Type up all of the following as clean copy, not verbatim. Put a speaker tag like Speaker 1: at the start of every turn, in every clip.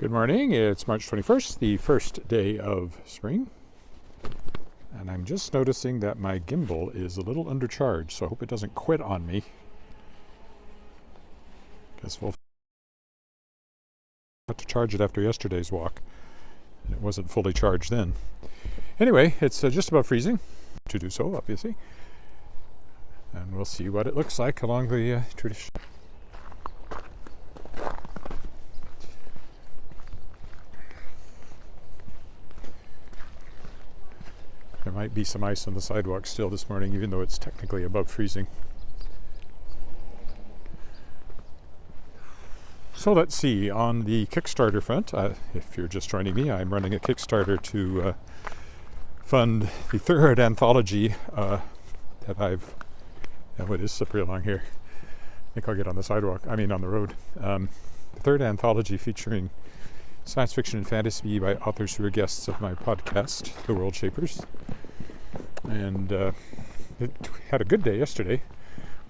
Speaker 1: Good morning, it's March 21st, the first day of spring. And I'm just noticing that my gimbal is a little undercharged, so I hope it doesn't quit on me. Guess we'll have to charge it after yesterday's walk. And it wasn't fully charged then. Anyway, it's just about freezing to do so, obviously. And we'll see what it looks like along the tradition. There might be some ice on the sidewalk still this morning, even though it's technically above freezing. So let's see, on the Kickstarter front, if you're just joining me, I'm running a Kickstarter to fund the third anthology that it is slippery along here. I think I'll get on the road. The third anthology featuring science fiction and fantasy by authors who are guests of my podcast, The World Shapers. And it had a good day yesterday.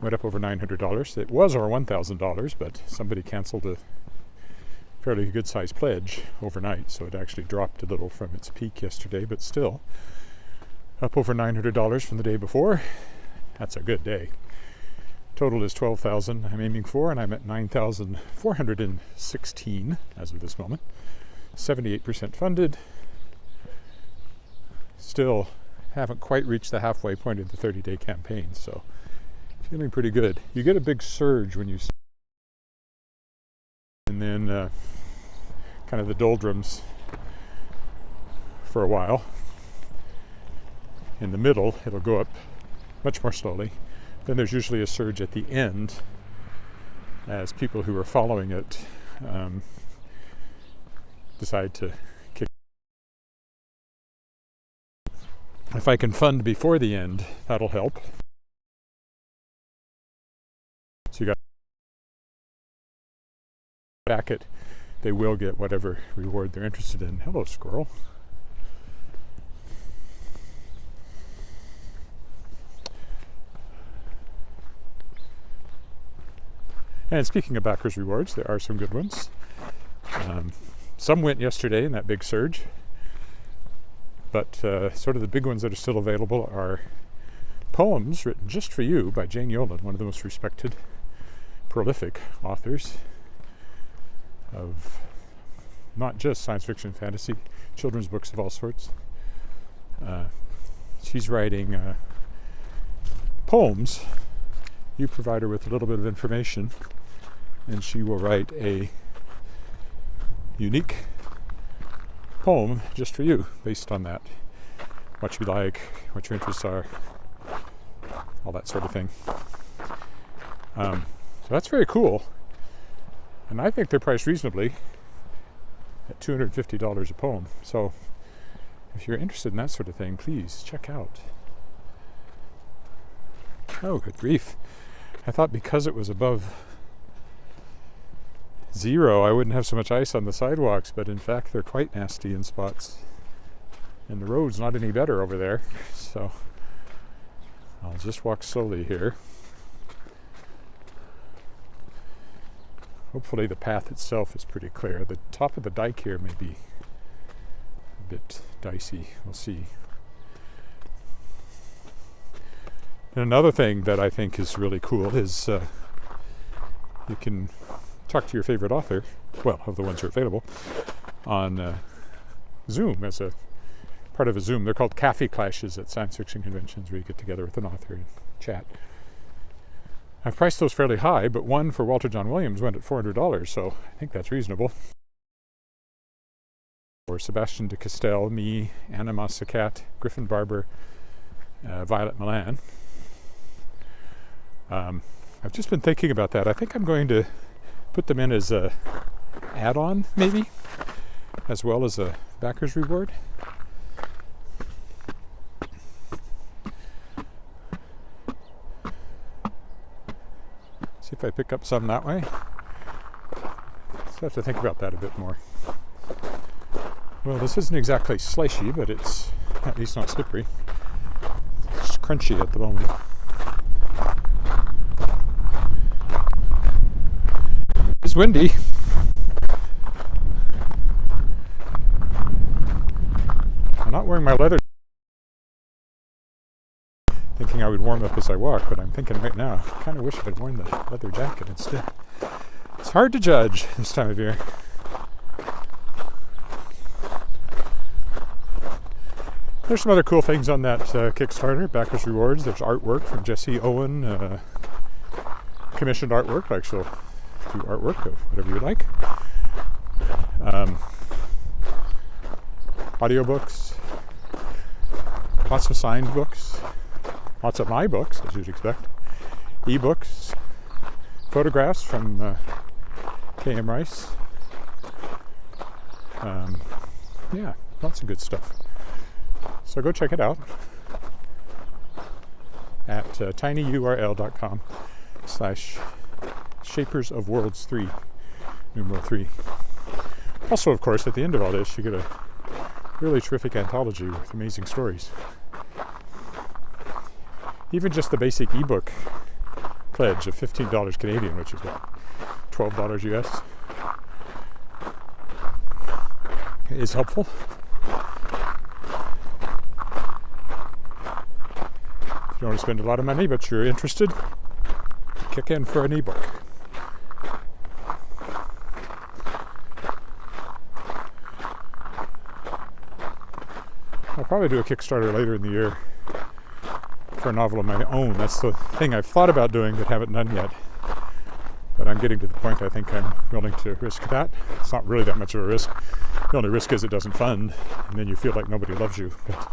Speaker 1: Went up over $900. It was over $1,000, but somebody canceled a fairly good sized pledge overnight, so it actually dropped a little from its peak yesterday, but still up over $900 from the day before. That's a good day. Total is $12,000 I'm aiming for, and I'm at $9,416 as of this moment. 78% funded. Still haven't quite reached the halfway point of the 30-day campaign, so feeling pretty good. You get a big surge when you and then kind of the doldrums for a while. In the middle, it'll go up much more slowly. Then there's usually a surge at the end as people who are following it decide to kick. If I can fund before the end, that'll help. So you got back it, they will get whatever reward they're interested in. Hello, squirrel. And speaking of backers rewards, there are some good ones. Some went yesterday in that big surge, but sort of the big ones that are still available are poems written just for you by Jane Yolen, one of the most respected, prolific authors of not just science fiction, fantasy, children's books of all sorts. She's writing poems. You provide her with a little bit of information, and she will write a unique poem just for you based on that. What you like, what your interests are, all that sort of thing. So that's very cool. And I think they're priced reasonably at $250 a poem. So if you're interested in that sort of thing, please check out. Oh, good grief. I thought because it was above zero, I wouldn't have so much ice on the sidewalks, but in fact they're quite nasty in spots. And the road's not any better over there, so I'll just walk slowly here. Hopefully the path itself is pretty clear. The top of the dike here may be a bit dicey. We'll see. And another thing that I think is really cool is you can talk to your favorite author, well, of the ones who are available, on Zoom as a part of a Zoom. They're called Cafe Clashes at science fiction conventions, where you get together with an author and chat. I've priced those fairly high, but one for Walter John Williams went at $400, so I think that's reasonable. Or Sebastian de Castell, me, Anna Massacat, Griffin Barber, Violet Milan. I've just been thinking about that. I think I'm going to put them in as a add-on, maybe, as well as a backer's reward. See if I pick up some that way. So I have to think about that a bit more. Well, this isn't exactly slushy, but it's at least not slippery. It's crunchy at the moment. It's windy. wearing my leather, thinking I would warm up as I walk, but I'm thinking right now, I kind of wish I'd worn the leather jacket instead. It's hard to judge this time of year. There's some other cool things on that Kickstarter, Backers Rewards. There's artwork from Jesse Owen, commissioned artwork. Like, she'll do artwork of whatever you like. Audiobooks, lots of signed books, lots of my books, as you'd expect, ebooks, photographs from K.M. Rice. Yeah, lots of good stuff. So go check it out at tinyurl.com/shapersofworlds3, numeral 3. Also, of course, at the end of all this, you get a really terrific anthology with amazing stories. Even just the basic ebook pledge of $15 Canadian, which is what, $12 US, is helpful. If you don't want to spend a lot of money but you're interested, kick in for an ebook. I'll probably do a Kickstarter later in the year for a novel of my own. That's the thing I've thought about doing but haven't done yet. But I'm getting to the point I think I'm willing to risk that. It's not really that much of a risk. The only risk is it doesn't fund, and then you feel like nobody loves you. But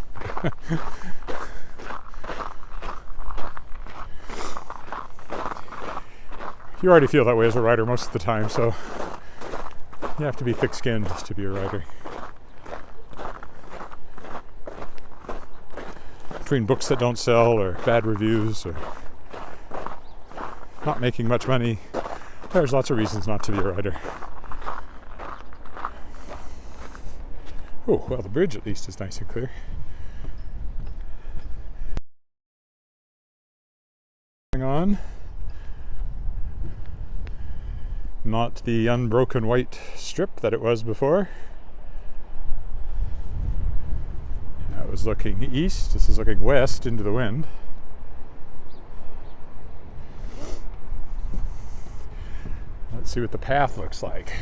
Speaker 1: you already feel that way as a writer most of the time, so you have to be thick-skinned to be a writer. Between books that don't sell, or bad reviews, or not making much money, there's lots of reasons not to be a writer. Oh, well, the bridge at least is nice and clear. Hang on. Not the unbroken white strip that it was before. That was looking east. This is looking west into the wind. Let's see what the path looks like.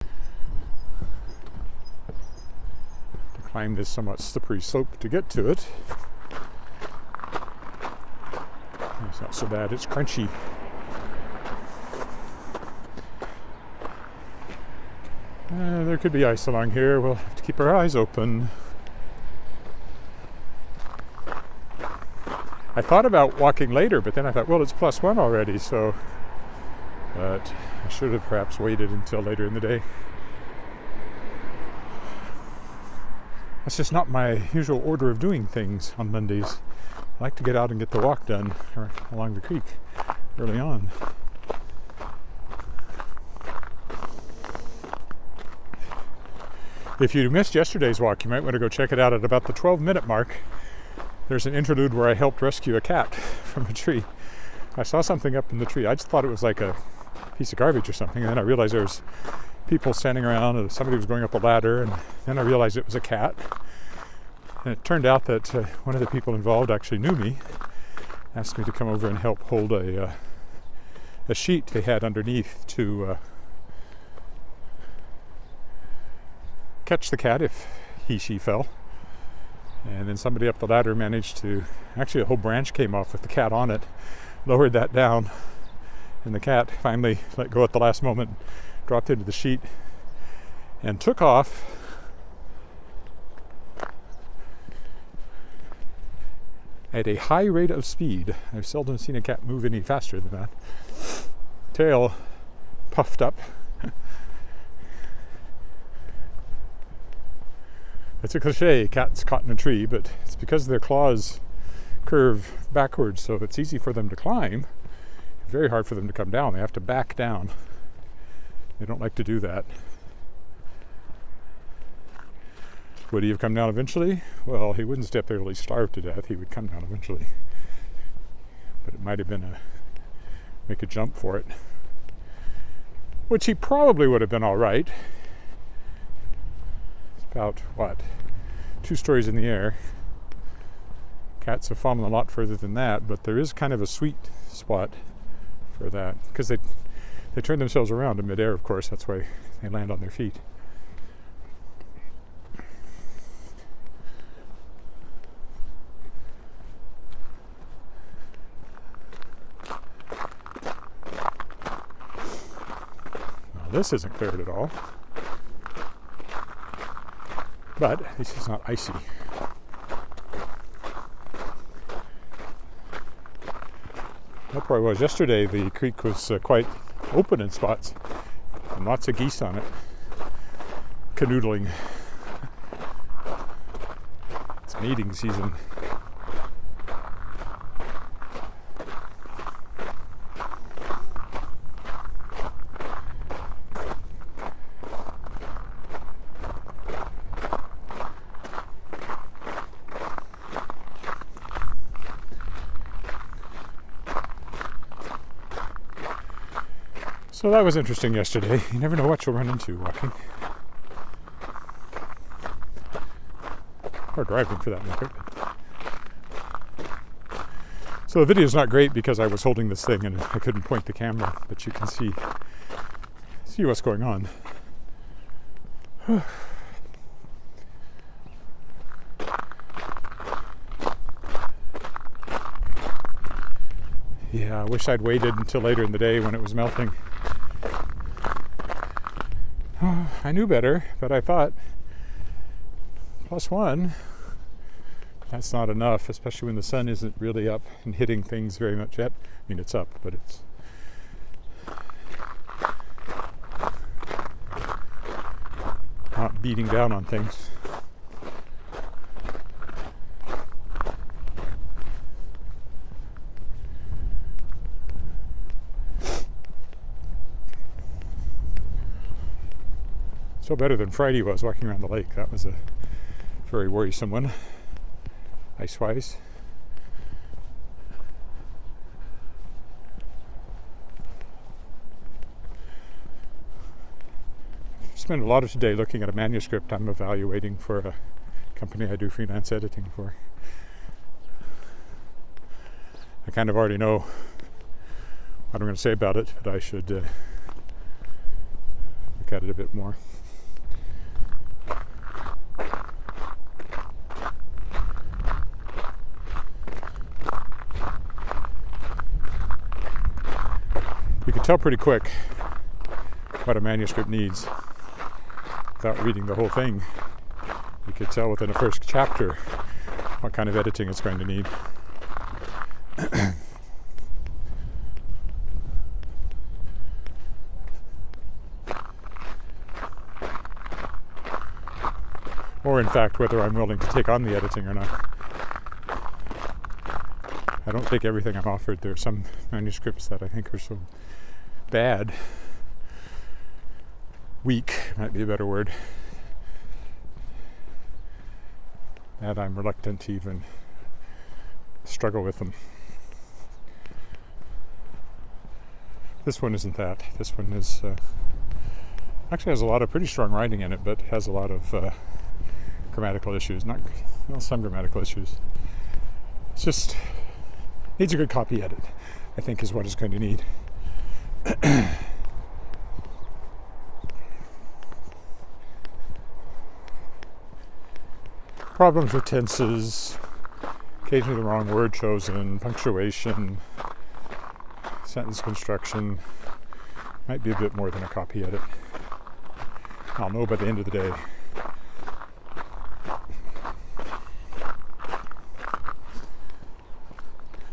Speaker 1: To climb this somewhat slippery slope to get to it. It's not so bad, it's crunchy. There could be ice along here. We'll have to keep our eyes open. I thought about walking later, but then I thought, well, it's +1 already, so... But I should have perhaps waited until later in the day. That's just not my usual order of doing things on Mondays. I like to get out and get the walk done along the creek early on. If you missed yesterday's walk, you might want to go check it out at about the 12-minute mark. There's an interlude where I helped rescue a cat from a tree. I saw something up in the tree. I just thought it was like a piece of garbage or something, and then I realized there was people standing around, and somebody was going up a ladder, and then I realized it was a cat. And it turned out that one of the people involved actually knew me, asked me to come over and help hold a sheet they had underneath to catch the cat if she fell. And then somebody up the ladder managed to, actually a whole branch came off with the cat on it, lowered that down, and the cat finally let go at the last moment, dropped into the sheet, and took off at a high rate of speed. I've seldom seen a cat move any faster than that. Tail puffed up. It's a cliche, cats caught in a tree, but it's because their claws curve backwards, so it's easy for them to climb. Very hard for them to come down. They have to back down. They don't like to do that. Would he have come down eventually? Well, he wouldn't step there till he starved to death. He would come down eventually. But it might have been make a jump for it. Which he probably would have been all right about, 2 stories in the air. Cats have fallen a lot further than that, but there is kind of a sweet spot for that, because they turn themselves around in midair, of course. That's why they land on their feet. Now, this isn't cleared at all, but at least it's not icy. That's where I was yesterday. The creek was quite open in spots, and lots of geese on it, canoodling. It's mating season. So that was interesting yesterday. You never know what you'll run into walking. Or driving, for that matter. So the video is not great because I was holding this thing and I couldn't point the camera, but you can see what's going on. Yeah, I wish I'd waited until later in the day when it was melting. I knew better, but I thought +1, that's not enough, especially when the sun isn't really up and hitting things very much yet. I mean, it's up, but it's not beating down on things. So better than Friday was walking around the lake. That was a very worrisome one, ice-wise. Spent a lot of today looking at a manuscript I'm evaluating for a company I do freelance editing for. I kind of already know what I'm going to say about it, but I should look at it a bit more. You can tell pretty quick what a manuscript needs without reading the whole thing. You could tell within the first chapter what kind of editing it's going to need. Or in fact, whether I'm willing to take on the editing or not. I don't take everything I'm offered. There are some manuscripts that I think are so bad, weak might be a better word, that I'm reluctant to even struggle with them. This one isn't that. This one is actually has a lot of pretty strong writing in it, but has a lot of grammatical issues. Some grammatical issues. It's just needs a good copy edit, I think, is what it's going to need. Problems with tenses, occasionally the wrong word chosen, punctuation, sentence construction. Might be a bit more than a copy edit. I'll know by the end of the day.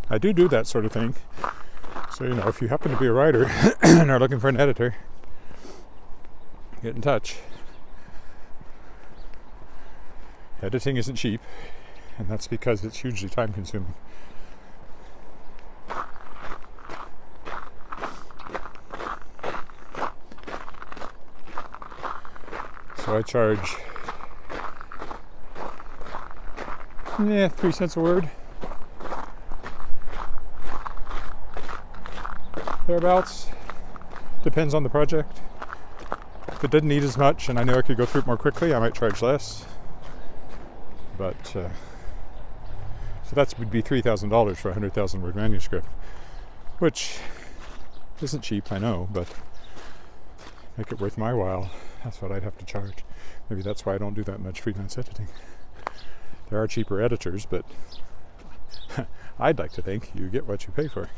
Speaker 1: I do that sort of thing. So, if you happen to be a writer and are looking for an editor, get in touch. Editing isn't cheap, and that's because it's hugely time consuming. So I charge 3 cents a word. Thereabouts. Depends on the project. if it didn't need as much and I knew I could go through it more quickly, I might charge less. But so that would be $3,000 for a 100,000 word manuscript, which isn't cheap, I know, but make it worth my while. That's what I'd have to charge. Maybe that's why I don't do that much freelance editing. There are cheaper editors, but I'd like to think you get what you pay for.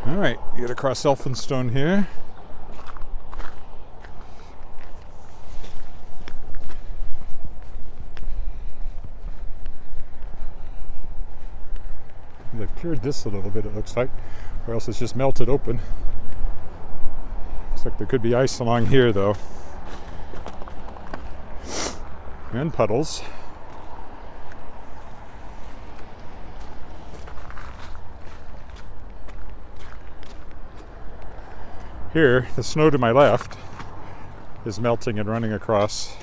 Speaker 1: All right, get across Elphinstone here. They've cleared this a little bit, it looks like, or else it's just melted open. Looks like there could be ice along here, though. And puddles. Here, the snow to my left is melting and running across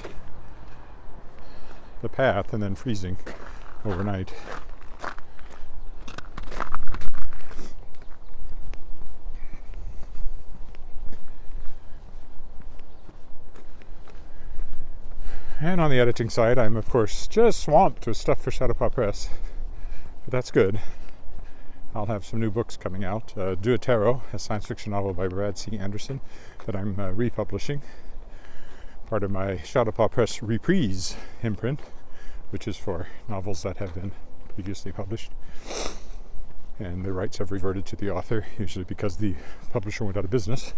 Speaker 1: the path and then freezing overnight. And on the editing side, I'm of course just swamped with stuff for Shadowpaw Press, but that's good. I'll have some new books coming out. Do a Tarot, a science fiction novel by Brad C. Anderson that I'm republishing. Part of my Shadowpaw Press Reprise imprint, which is for novels that have been previously published. And the rights have reverted to the author, usually because the publisher went out of business.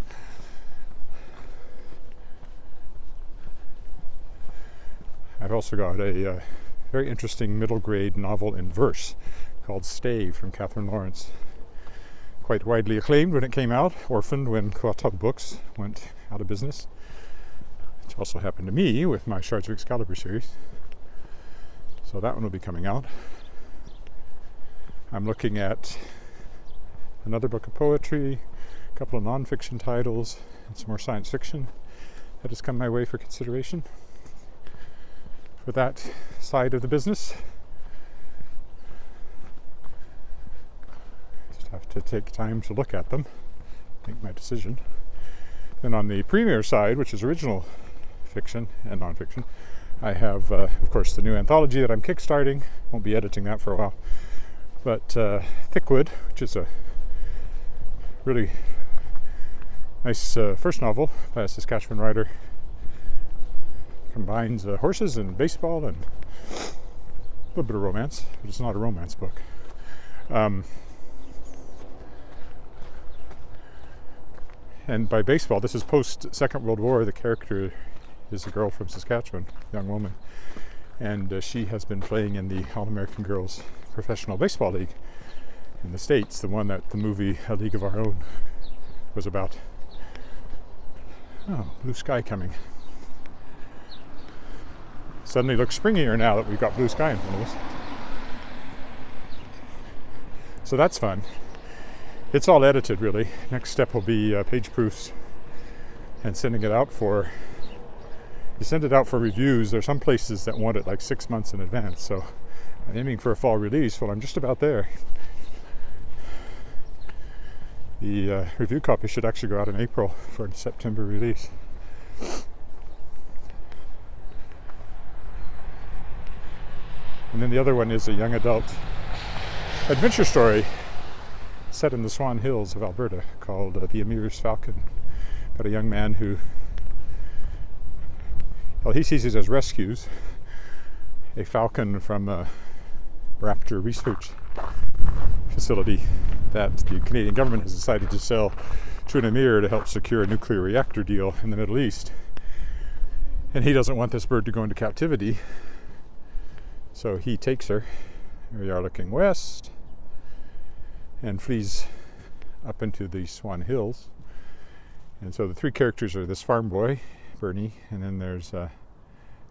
Speaker 1: I've also got a very interesting middle grade novel in verse called Stay from Catherine Lawrence. Quite widely acclaimed when it came out, orphaned when Quatub Books went out of business, which also happened to me with my Shards of Excalibur series. So that one will be coming out. I'm looking at another book of poetry, a couple of non-fiction titles, and some more science fiction that has come my way for consideration. For that side of the business, just have to take time to look at them, make my decision. Then on the premiere side, which is original fiction and non-fiction, I have, of course, the new anthology that I'm kickstarting. Won't be editing that for a while. But Thickwood, which is a really nice first novel by a Saskatchewan writer, combines horses and baseball and a little bit of romance, but it's not a romance book. And by baseball, this is post-Second World War. The character is a girl from Saskatchewan, a young woman, and she has been playing in the All-American Girls Professional Baseball League in the States, the one that the movie A League of Our Own was about. Oh, blue sky coming. Suddenly looks springier now that we've got blue sky in front of us. So that's fun. It's all edited, really. Next step will be page proofs and sending it out for... You send it out for reviews. There are some places that want it like 6 months in advance, so I'm aiming for a fall release. Well, I'm just about there. The review copy should actually go out in April for a September release. And then the other one is a young adult adventure story set in the Swan Hills of Alberta called The Emir's Falcon. About a young man who, well, he sees it as rescues a falcon from a raptor research facility that the Canadian government has decided to sell to an emir to help secure a nuclear reactor deal in the Middle East. And he doesn't want this bird to go into captivity. So he takes her, here we are looking west, and flees up into the Swan Hills. And so the three characters are this farm boy, Bernie, and then there's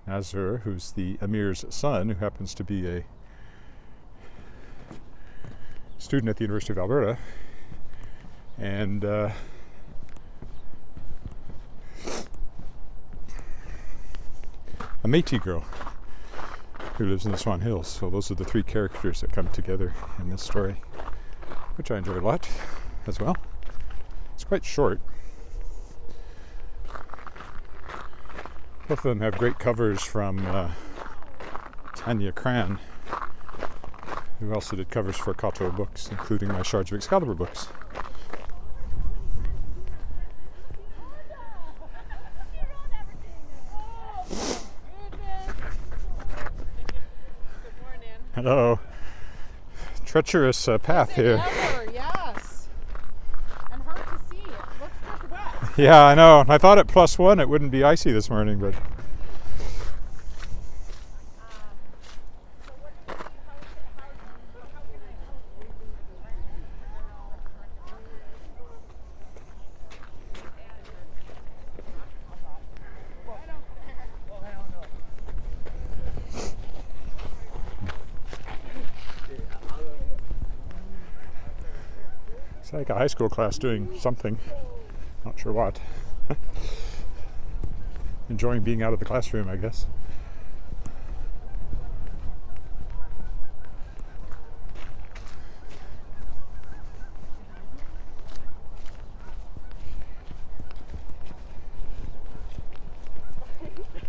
Speaker 1: Nazir, who's the emir's son, who happens to be a student at the University of Alberta, and a Métis girl, who lives in the Swan Hills. So those are the three characters that come together in this story, which I enjoy a lot as well. It's quite short. Both of them have great covers from Tanya Cran, who also did covers for Kato books, including my Shards of Excalibur books. Hello. Treacherous path here.
Speaker 2: Yes. And hard to see. It looks like wet.
Speaker 1: Yeah, I know. I thought at +1 it wouldn't be icy this morning, but it's like a high school class doing something. Not sure what. Enjoying being out of the classroom, I guess.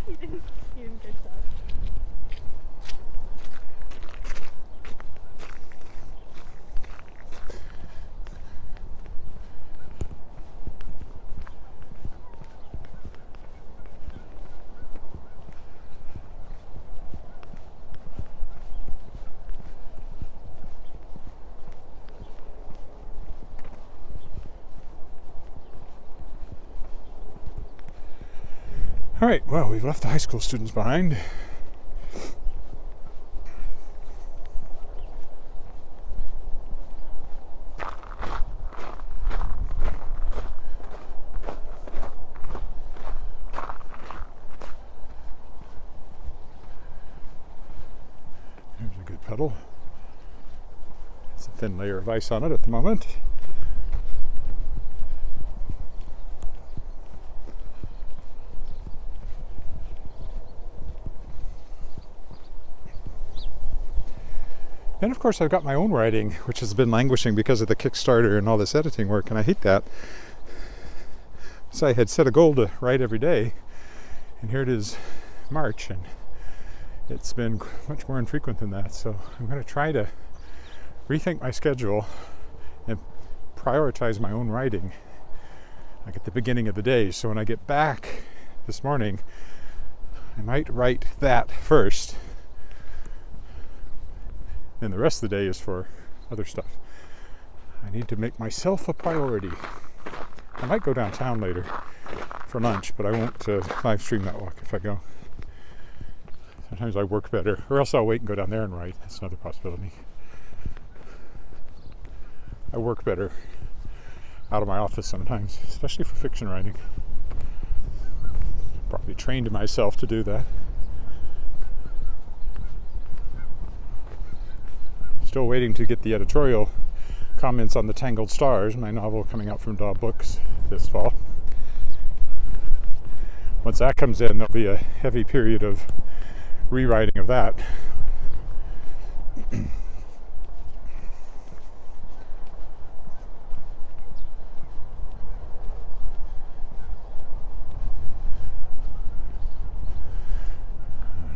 Speaker 2: You didn't get that.
Speaker 1: All right, well, we've left the high school students behind. There's a good puddle. It's a thin layer of ice on it at the moment. Then, of course, I've got my own writing, which has been languishing because of the Kickstarter and all this editing work, and I hate that. So I had set a goal to write every day, and here it is March, and it's been much more infrequent than that. So I'm going to try to rethink my schedule and prioritize my own writing, like at the beginning of the day. So when I get back this morning, I might write that first. And the rest of the day is for other stuff. I need to make myself a priority. I might go downtown later for lunch, but I won't live stream that walk if I go. Sometimes I work better, or else I'll wait and go down there and write. That's another possibility. I work better out of my office sometimes, especially for fiction writing. Probably trained myself to do that. Still waiting to get the editorial comments on The Tangled Stars, my novel coming out from Daw Books this fall. Once that comes in, there'll be a heavy period of rewriting of that.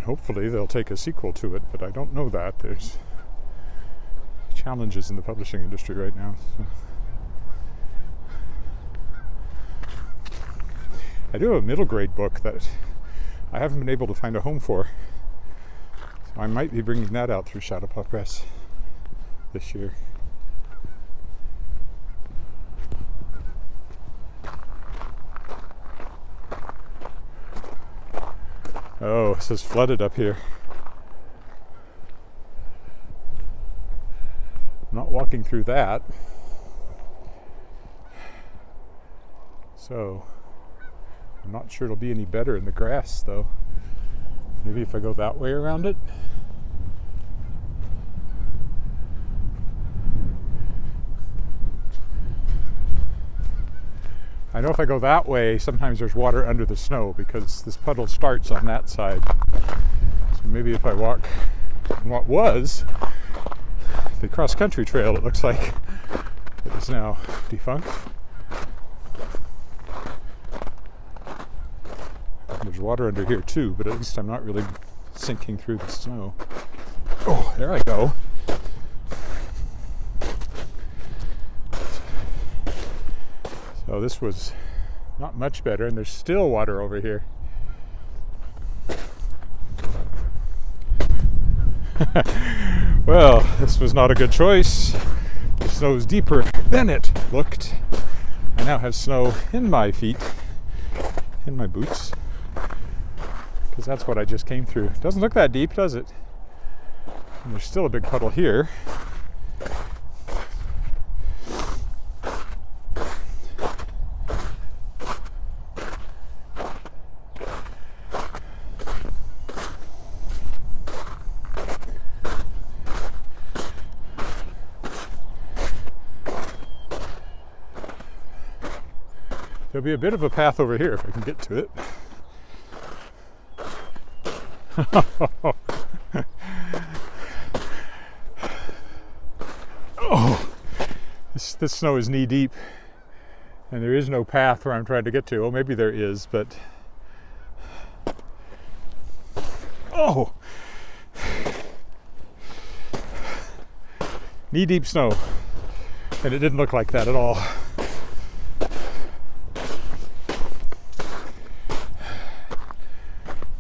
Speaker 1: Hopefully they'll take a sequel to it, but I don't know that. There's challenges in the publishing industry right now. So. I do have a middle grade book that I haven't been able to find a home for. So I might be bringing that out through Shadowpaw Press this year. Oh, this is flooded up here. I'm not walking through that. So I'm not sure it'll be any better in the grass though. Maybe if I go that way around it. I know if I go that way, sometimes there's water under the snow because this puddle starts on that side. So maybe if I walk on what was the cross-country trail, it looks like it is now defunct. There's water under here too, but at least I'm not really sinking through the snow. Oh, there I go. So this was not much better, and there's still water over here. Well, this was not a good choice. The snow is deeper than it looked. I now have snow in my feet, in my boots, because that's what I just came through. It doesn't look that deep, does it? And there's still a big puddle here. There'll be a bit of a path over here if I can get to it. Oh, this snow is knee deep, and there is no path where I'm trying to get to. Oh, maybe there is, but oh, knee deep snow, and it didn't look like that at all.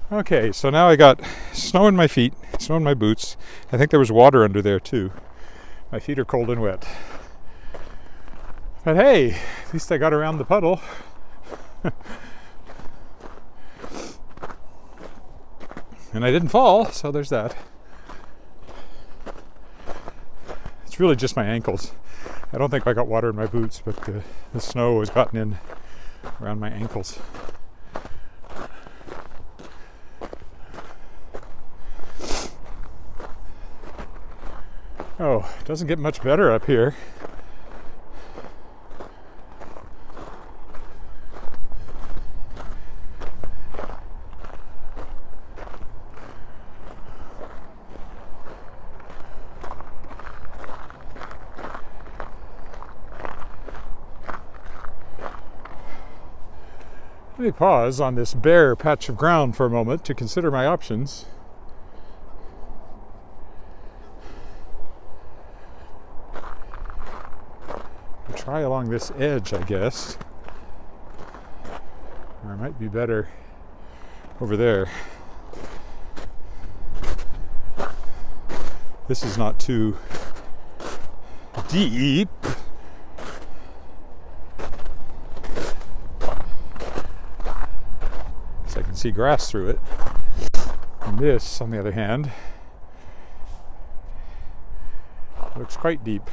Speaker 1: Okay, so now I got snow in my feet, snow in my boots. I think there was water under there too. My feet are cold and wet. But hey, at least I got around the puddle. And I didn't fall, so there's that. It's really just my ankles. I don't think I got water in my boots, but the snow has gotten in around my ankles. Oh, it doesn't get much better up here. Let me pause on this bare patch of ground for a moment to consider my options. Try along this edge, I guess. Or it might be better over there. This is not too deep. So I can see grass through it. And this, on the other hand, looks quite deep.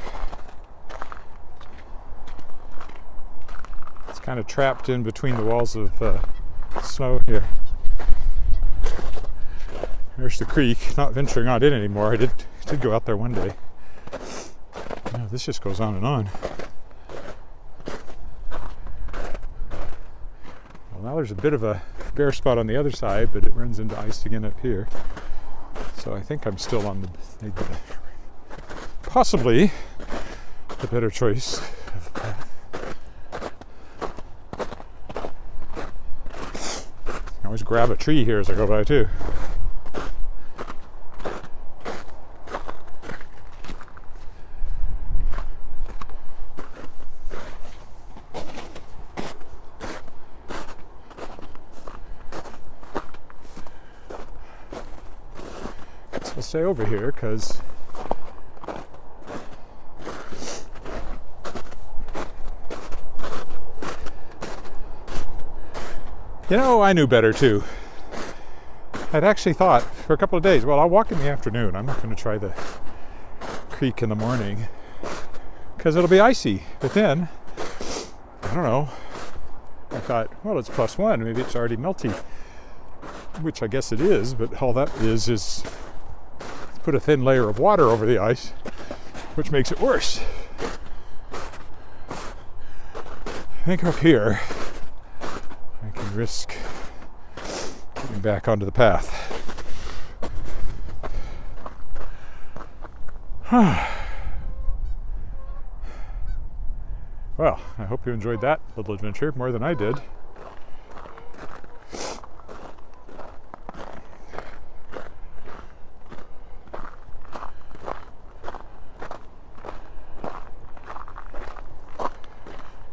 Speaker 1: Kind of trapped in between the walls of snow here. There's the creek. Not venturing on it anymore. I did go out there one day. Yeah, this just goes on and on. Well, now there's a bit of a bare spot on the other side, but it runs into ice again up here. So I think I'm still on the possibly the better choice of path. I always grab a tree here as I go by too. So I'll stay over here because you know, I knew better too. I'd actually thought for a couple of days, well, I'll walk in the afternoon. I'm not going to try the creek in the morning because it'll be icy. But then, I don't know, I thought, well, it's +1. Maybe it's already melty, which I guess it is. But all that is put a thin layer of water over the ice, which makes it worse. I think up here, risk getting back onto the path. Well, I hope you enjoyed that little adventure more than I did.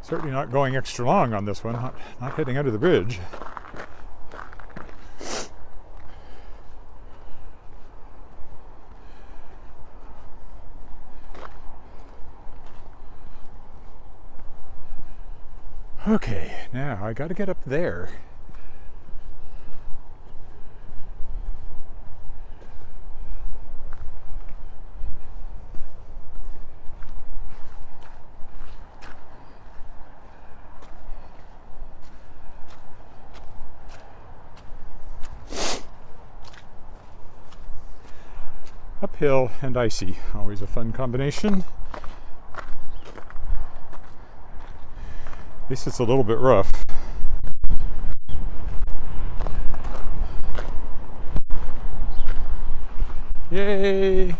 Speaker 1: Certainly not going extra long on this one, not heading under the bridge. Okay, now I gotta get up there. Uphill and icy, always a fun combination. At least it's a little bit rough. Yay!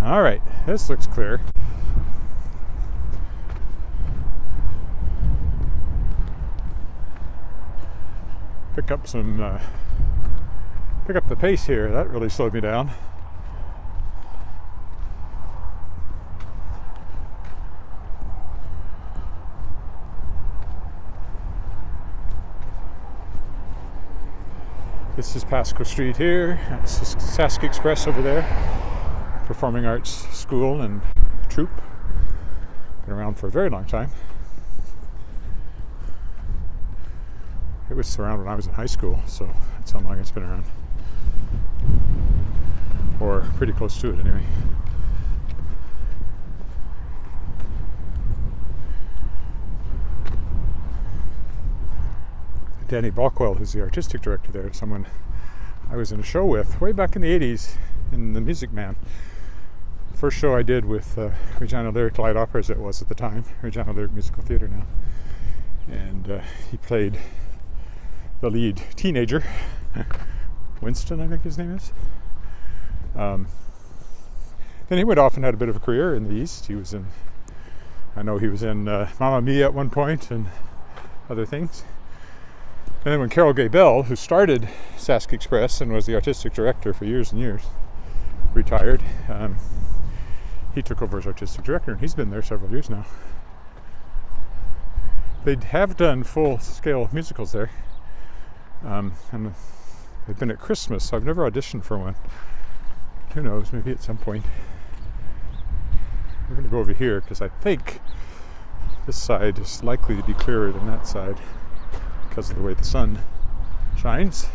Speaker 1: All right, this looks clear. Pick up the pace here. That really slowed me down. This is Pasco Street here. That's Sask Express over there. Performing Arts School and Troupe. Been around for a very long time. It was around when I was in high school, so that's how long it's been around. Or pretty close to it anyway. Danny Balkwell, who's the artistic director there, someone I was in a show with way back in the 80s in The Music Man. First show I did with Regina Lyric Light Opera, as it was at the time, Regina Lyric Musical Theatre now. And he played the lead teenager, Winston, I think his name is. Then he went off and had a bit of a career in the East. I know he was in Mamma Mia at one point and other things. And then when Carol Gay Bell, who started Sask Express and was the artistic director for years and years, retired, he took over as artistic director, and he's been there several years now. They have done full-scale musicals there. And they've been at Christmas, so I've never auditioned for one. Who knows, maybe at some point. We're going to go over here because I think this side is likely to be clearer than that side because of the way the sun shines.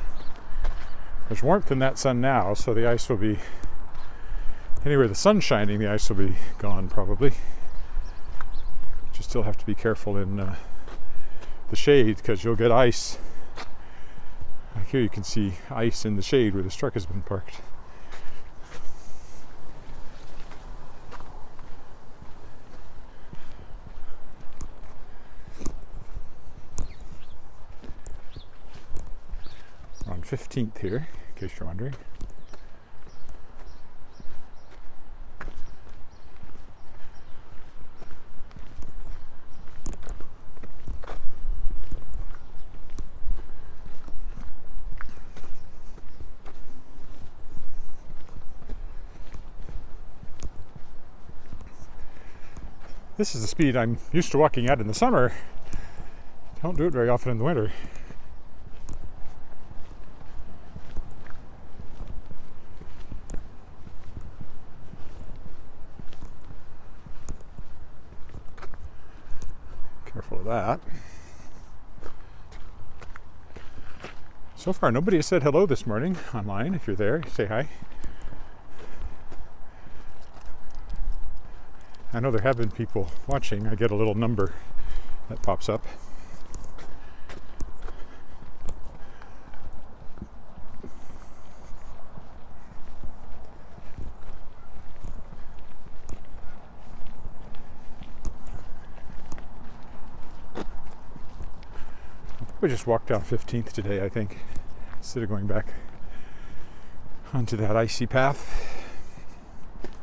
Speaker 1: There's warmth in that sun now, so the ice will be, anywhere the sun's shining, the ice will be gone probably. You still have to be careful in the shade because you'll get ice. Like here you can see ice in the shade where this truck has been parked. We're on 15th here, in case you're wondering. This is the speed I'm used to walking at in the summer. Don't do it very often in the winter. Careful of that. So far, nobody has said hello this morning online. If you're there, say hi. I know there have been people watching. I get a little number that pops up. We just walked down 15th today, I think, instead of going back onto that icy path.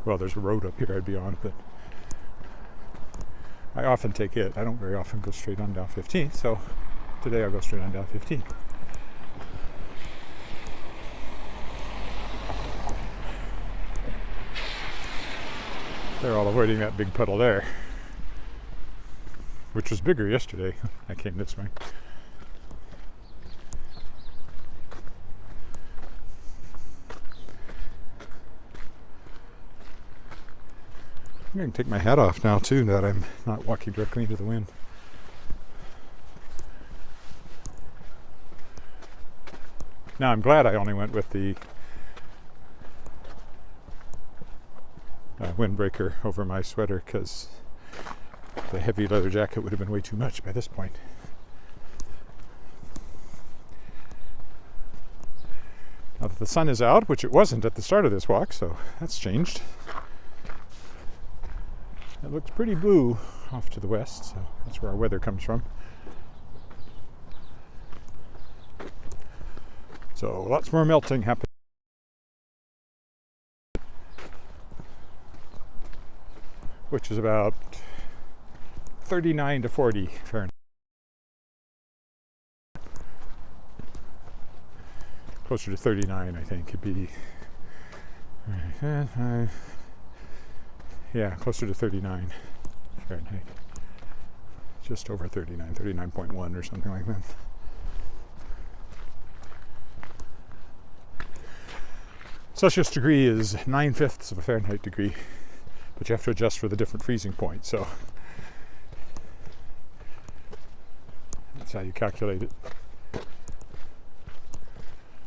Speaker 1: Well, there's a road up here I'd be on, but I often take it. I don't very often go straight on down 15th, so today I'll go straight on down 15th. They're all avoiding that big puddle there, which was bigger yesterday. I came this way. I'm going to take my hat off now too, that I'm not walking directly into the wind. Now I'm glad I only went with the windbreaker over my sweater, because the heavy leather jacket would have been way too much by this point. Now that the sun is out, which it wasn't at the start of this walk, so that's changed. It looks pretty blue off to the west, so that's where our weather comes from. So lots more melting happening. Which is about 39 to 40 Fahrenheit. Closer to 39, I think, it'd be. Yeah, closer to 39 Fahrenheit. Just over 39, 39.1 or something like that. Celsius degree is 9/5 of a Fahrenheit degree, but you have to adjust for the different freezing points, so that's how you calculate it.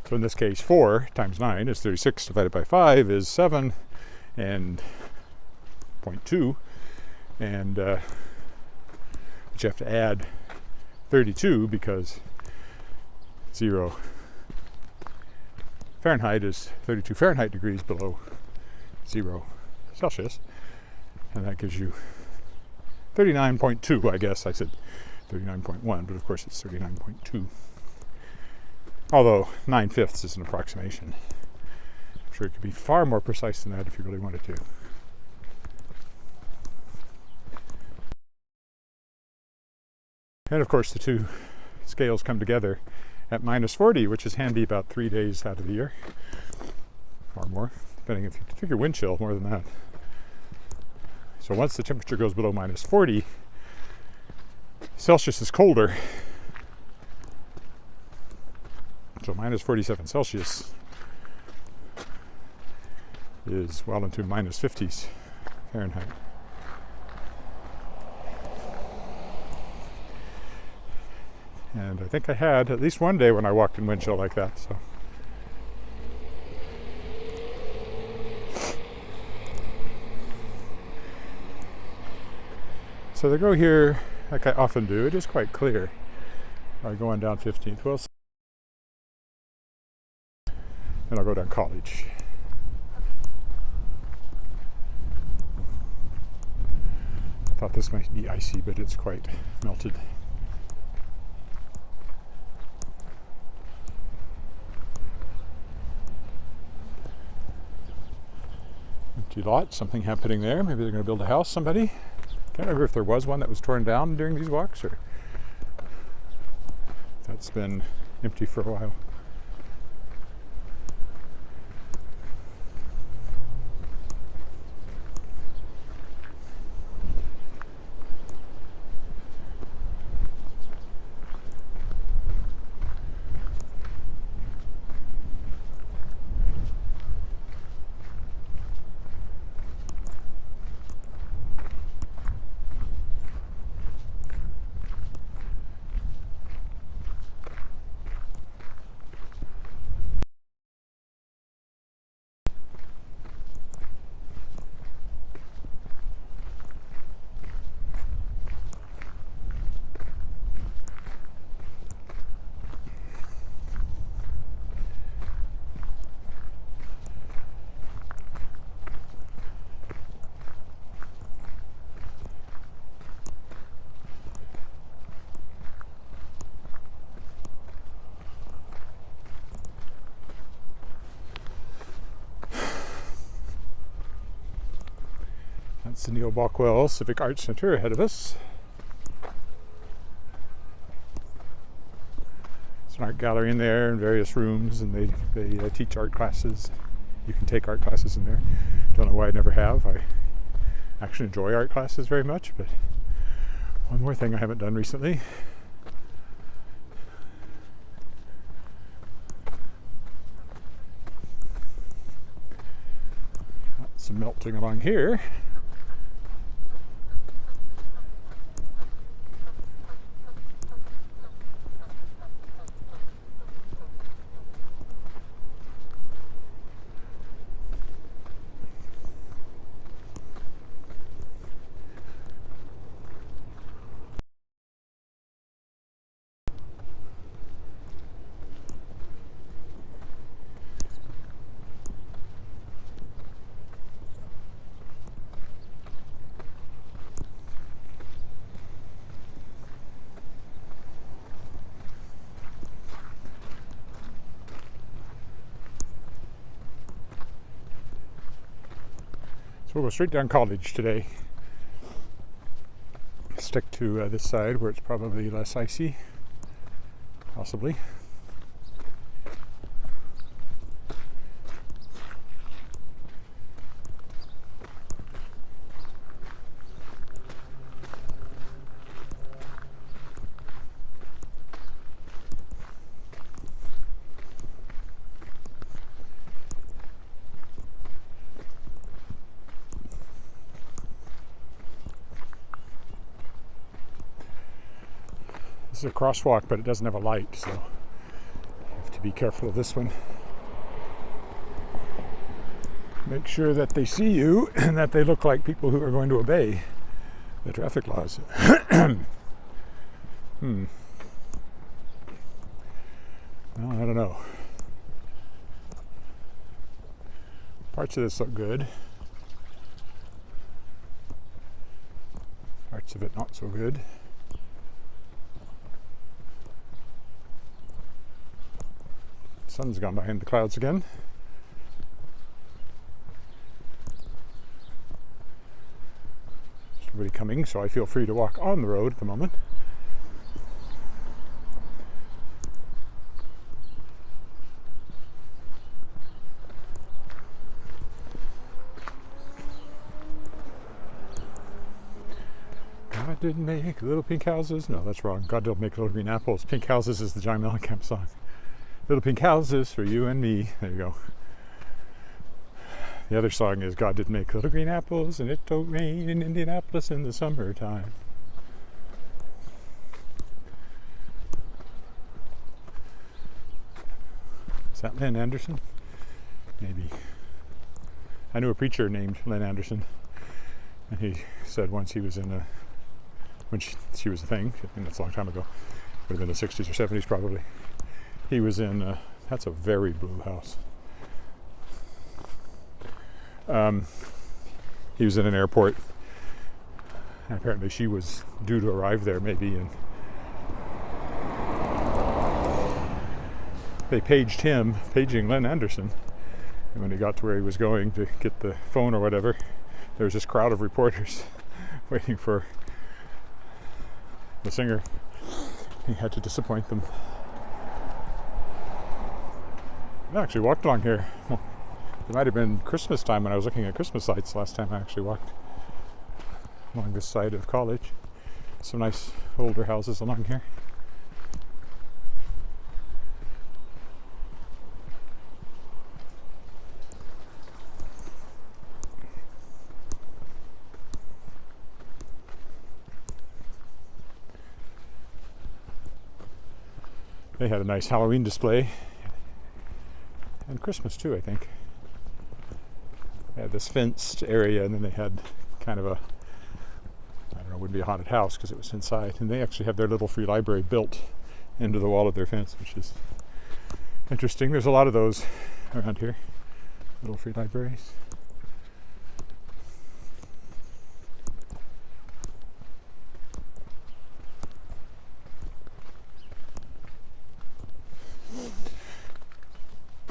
Speaker 1: So in this case, 4 times 9 is 36, divided by 5 is 7, and 0.2, and but you have to add 32 because 0 Fahrenheit is 32 Fahrenheit degrees below 0 Celsius, and that gives you 39.2, I guess. I said 39.1, but of course it's 39.2. Although 9/5 is an approximation. I'm sure it could be far more precise than that if you really wanted to. And of course the two scales come together at -40, which is handy about 3 days out of the year, or more, depending if you figure wind chill, more than that. So once the temperature goes below -40, Celsius is colder. So -47 Celsius is well into -50s Fahrenheit. And I think I had at least one day when I walked in wind chill like that. So they go here, like I often do. It is quite clear. I go on down 15th. Well, and I'll go down College. I thought this might be icy, but it's quite melted. Empty lot, something happening there. Maybe they're going to build a house, somebody. Can't remember if there was one that was torn down during these walks, or if that's been empty for a while. That's the Neil Bockwell Civic Arts Center ahead of us. It's an art gallery in there and various rooms, and they teach art classes. You can take art classes in there. Don't know why I never have. I actually enjoy art classes very much, but one more thing I haven't done recently. Some melting along here. So we'll go straight down College today. Stick to this side where it's probably less icy, possibly. This is a crosswalk, but it doesn't have a light, so you have to be careful of this one. Make sure that they see you and that they look like people who are going to obey the traffic laws. Well, I don't know. Parts of this look good. Parts of it not so good. Sun's gone behind the clouds again. There's nobody coming, so I feel free to walk on the road at the moment. God didn't make little pink houses. No, that's wrong. God didn't make little green apples. Pink houses is the John Mellencamp song. Little pink houses for you and me. There you go. The other song is God didn't make little green apples and it don't rain in Indianapolis in the summertime. Is that Lynn Anderson? Maybe. I knew a preacher named Lynn Anderson, and he said once he was in a, when she was a thing, I think that's a long time ago, would have been the 60s or 70s probably. He was in, that's a very blue house. He was in an airport, and apparently she was due to arrive there maybe, and they paging Lynn Anderson, and when he got to where he was going to get the phone or whatever, there was this crowd of reporters waiting for the singer. He had to disappoint them. I actually walked along here. Well, it might have been Christmas time when I was looking at Christmas lights last time I actually walked along this side of College. Some nice older houses along here. They had a nice Halloween display. And Christmas too, I think. They had this fenced area, and then they had kind of a, I don't know, it wouldn't be a haunted house because it was inside. And they actually have their little free library built into the wall of their fence, which is interesting. There's a lot of those around here, little free libraries.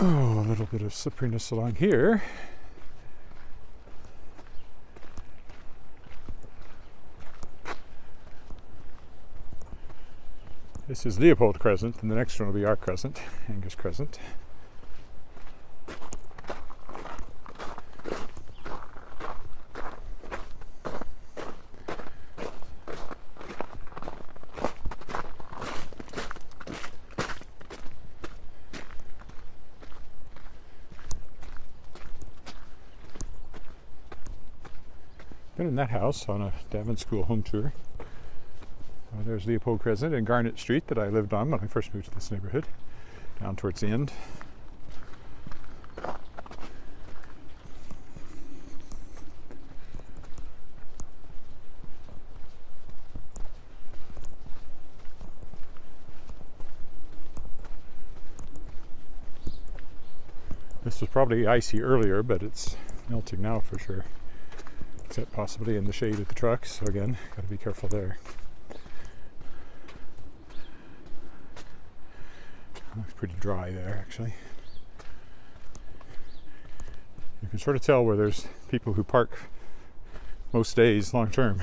Speaker 1: Oh, a little bit of slipperiness along here. This is Leopold Crescent, and the next one will be our crescent, Angus Crescent. Been in that house on a Davin School home tour. There's Leopold Crescent and Garnet Street that I lived on when I first moved to this neighborhood, down towards the end. This was probably icy earlier, but it's melting now for sure, except possibly in the shade of the trucks. So again, got to be careful there. Looks pretty dry there, actually. You can sort of tell where there's people who park most days long term,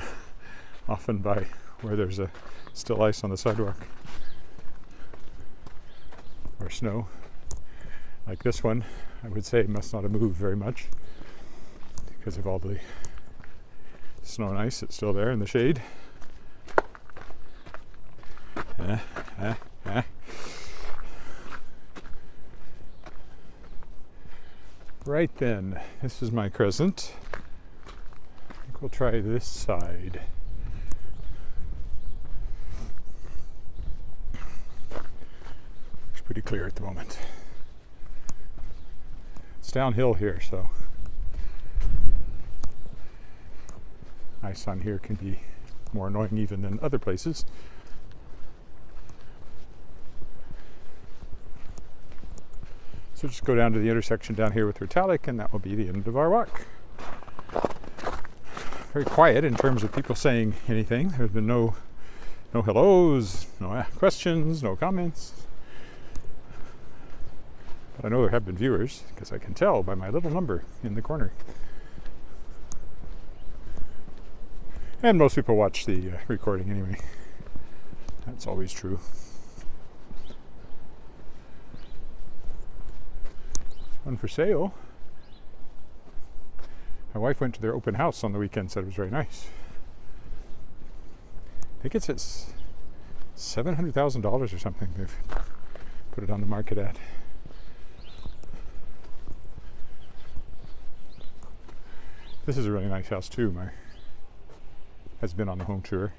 Speaker 1: often by where there's still ice on the sidewalk or snow. Like this one, I would say must not have moved very much because of all the snow and ice that's still there in the shade. Right then, this is my crescent. I think we'll try this side. Looks pretty clear at the moment. It's downhill here, so ice on here can be more annoying even than other places. So just go down to the intersection down here with Retallick, and that will be the end of our walk. Very quiet in terms of people saying anything. There's been no hellos, no questions, no comments. But I know there have been viewers, because I can tell by my little number in the corner. And most people watch the recording anyway. That's always true. One for sale. My wife went to their open house on the weekend, said it was very nice. I think it's at $700,000 or something they've put it on the market at. This is a really nice house too. Has been on the home tour.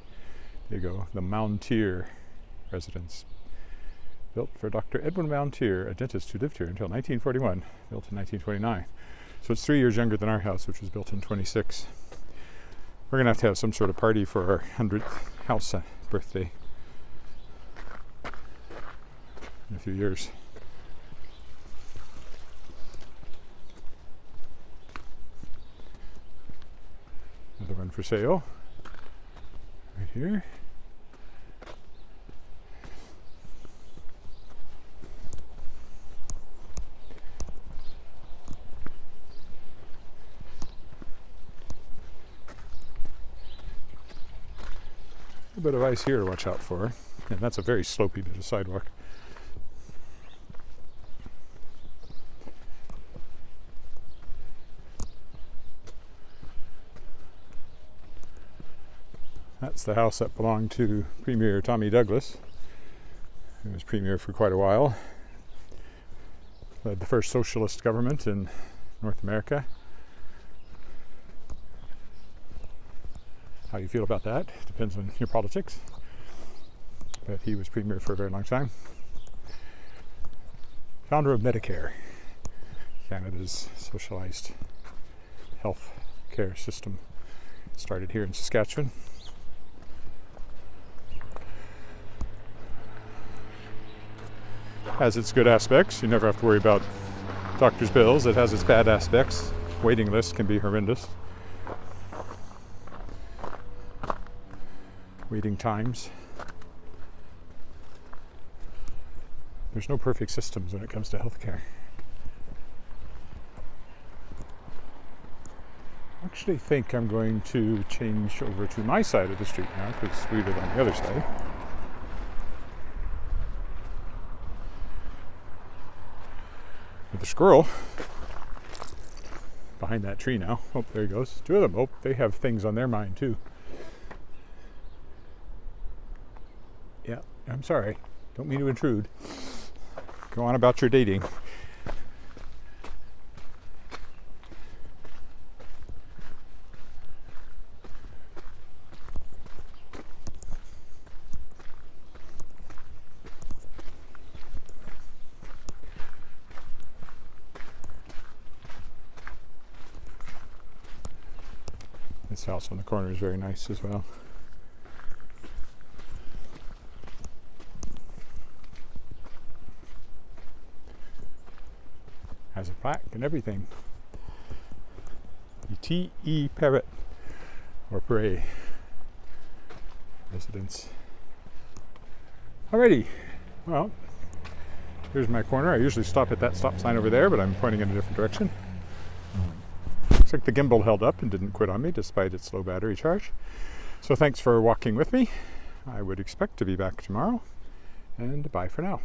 Speaker 1: There you go, the Mountier residence. Built for Dr. Edwin Mountier, a dentist who lived here until 1941, built in 1929. So it's 3 years younger than our house, which was built in 26. We're going to have some sort of party for our 100th house birthday in a few years. Another one for sale, right here. A bit of ice here to watch out for, and that's a very slopey bit of sidewalk. That's the house that belonged to Premier Tommy Douglas, who was premier for quite a while. Led the first socialist government in North America. How you feel about that depends on your politics. But he was premier for a very long time. Founder of Medicare, Canada's socialized health care system. Started here in Saskatchewan. Has its good aspects. You never have to worry about doctor's bills. It has its bad aspects. Waiting lists can be horrendous. Waiting times. There's no perfect systems when it comes to healthcare. I actually think I'm going to change over to my side of the street now because we live on the other side. The squirrel behind that tree now. Oh, there he goes. Two of them. Oh, they have things on their mind too. Yeah, I'm sorry. Don't mean to intrude. Go on about your dating. This house on the corner is very nice as well. Has a plaque and everything. The T.E. Parrot or Prey residence. Alrighty, well, here's my corner. I usually stop at that stop sign over there, but I'm pointing in a different direction. Looks like the gimbal held up and didn't quit on me despite its low battery charge. So thanks for walking with me. I would expect to be back tomorrow, and bye for now.